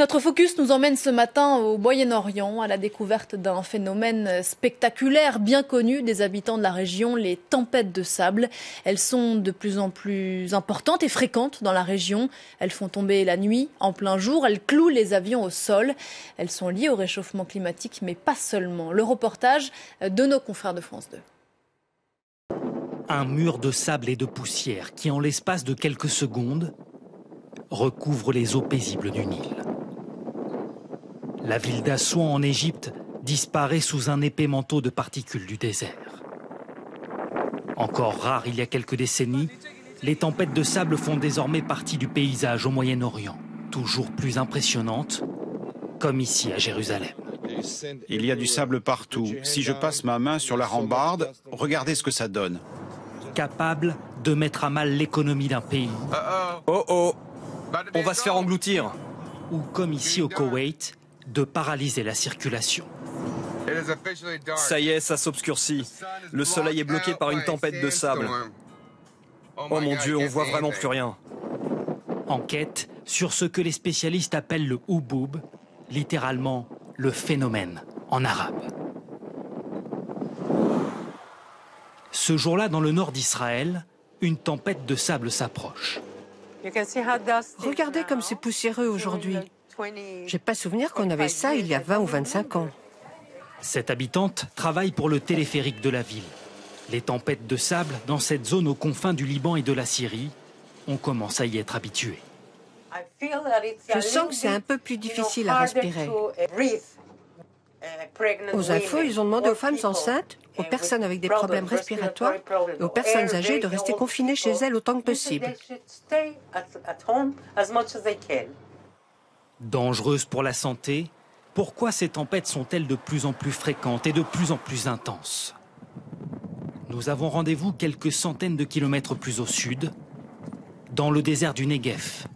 Notre focus nous emmène ce matin au Moyen-Orient, à la découverte d'un phénomène spectaculaire, bien connu des habitants de la région, les tempêtes de sable. Elles sont de plus en plus importantes et fréquentes dans la région. Elles font tomber la nuit, en plein jour, elles clouent les avions au sol. Elles sont liées au réchauffement climatique, mais pas seulement. Le reportage de nos confrères de France 2. Un mur de sable et de poussière qui, en l'espace de quelques secondes, recouvre les eaux paisibles du Nil. La ville d'Assouan en Égypte disparaît sous un épais manteau de particules du désert. Encore rares il y a quelques décennies, les tempêtes de sable font désormais partie du paysage au Moyen-Orient, toujours plus impressionnantes, comme ici à Jérusalem. Il y a du sable partout. Si je passe ma main sur la rambarde, regardez ce que ça donne. Capable de mettre à mal l'économie d'un pays. Oh oh, on va se faire engloutir. Ou comme ici au Koweït, de paralyser la circulation. Ça y est, ça s'obscurcit. Le soleil est bloqué par une tempête de sable. Oh mon Dieu, on voit vraiment plus rien. Enquête sur ce que les spécialistes appellent le houboub, littéralement le phénomène en arabe. Ce jour-là, dans le nord d'Israël, une tempête de sable s'approche. Regardez comme c'est poussiéreux aujourd'hui. J'ai pas souvenir qu'on avait ça il y a 20 ou 25 ans. Cette habitante travaille pour le téléphérique de la ville. Les tempêtes de sable dans cette zone aux confins du Liban et de la Syrie, on commence à y être habitué. Je sens que c'est un peu plus difficile à respirer. Aux infos, ils ont demandé aux femmes enceintes, aux personnes avec des problèmes respiratoires et aux personnes âgées de rester confinées chez elles autant que possible. Dangereuses pour la santé, pourquoi ces tempêtes sont-elles de plus en plus fréquentes et de plus en plus intenses? Nous avons rendez-vous quelques centaines de kilomètres plus au sud, dans le désert du Negev,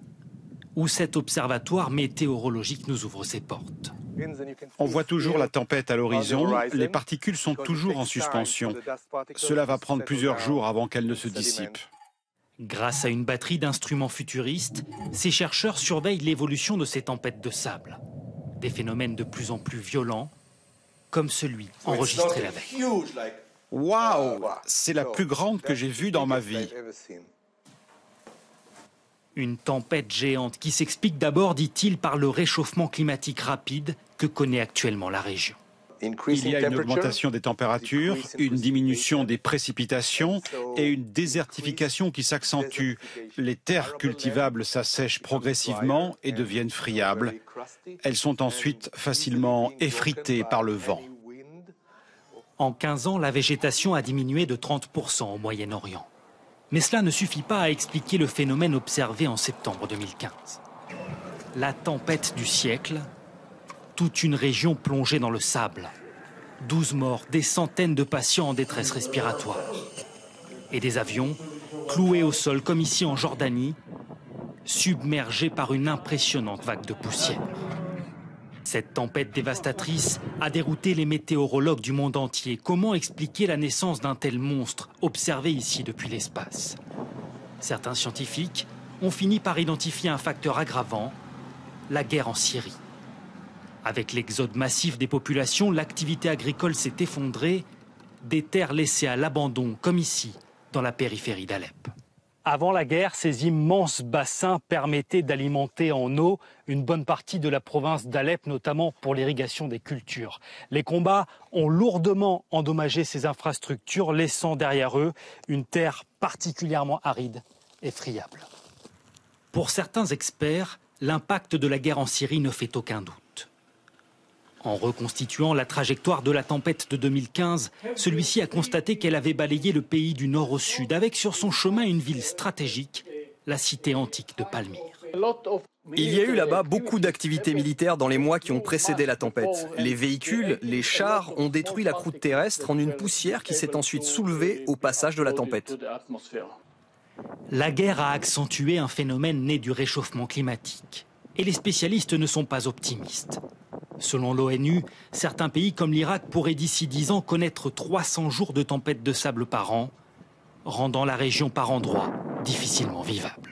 où cet observatoire météorologique nous ouvre ses portes. On voit toujours la tempête à l'horizon, les particules sont toujours en suspension. Cela va prendre plusieurs jours avant qu'elles ne se dissipent. Grâce à une batterie d'instruments futuristes, ces chercheurs surveillent l'évolution de ces tempêtes de sable. Des phénomènes de plus en plus violents, comme celui enregistré la veille. Waouh! C'est la plus grande que j'ai vue dans ma vie. Une tempête géante qui s'explique d'abord, dit-il, par le réchauffement climatique rapide que connaît actuellement la région. Il y a une augmentation des températures, une diminution des précipitations et une désertification qui s'accentue. Les terres cultivables s'assèchent progressivement et deviennent friables. Elles sont ensuite facilement effritées par le vent. En 15 ans, la végétation a diminué de 30% au Moyen-Orient. Mais cela ne suffit pas à expliquer le phénomène observé en septembre 2015. La tempête du siècle, toute une région plongée dans le sable. 12 morts, des centaines de patients en détresse respiratoire. Et des avions, cloués au sol comme ici en Jordanie, submergés par une impressionnante vague de poussière. Cette tempête dévastatrice a dérouté les météorologues du monde entier. Comment expliquer la naissance d'un tel monstre observé ici depuis l'espace? Certains scientifiques ont fini par identifier un facteur aggravant, la guerre en Syrie. Avec l'exode massif des populations, l'activité agricole s'est effondrée, des terres laissées à l'abandon, comme ici, dans la périphérie d'Alep. Avant la guerre, ces immenses bassins permettaient d'alimenter en eau une bonne partie de la province d'Alep, notamment pour l'irrigation des cultures. Les combats ont lourdement endommagé ces infrastructures, laissant derrière eux une terre particulièrement aride et friable. Pour certains experts, l'impact de la guerre en Syrie ne fait aucun doute. En reconstituant la trajectoire de la tempête de 2015, celui-ci a constaté qu'elle avait balayé le pays du nord au sud, avec sur son chemin une ville stratégique, la cité antique de Palmyre. Il y a eu là-bas beaucoup d'activités militaires dans les mois qui ont précédé la tempête. Les véhicules, les chars ont détruit la croûte terrestre en une poussière qui s'est ensuite soulevée au passage de la tempête. La guerre a accentué un phénomène né du réchauffement climatique. Et les spécialistes ne sont pas optimistes. Selon l'ONU, certains pays comme l'Irak pourraient d'ici 10 ans connaître 300 jours de tempêtes de sable par an, rendant la région par endroits difficilement vivable.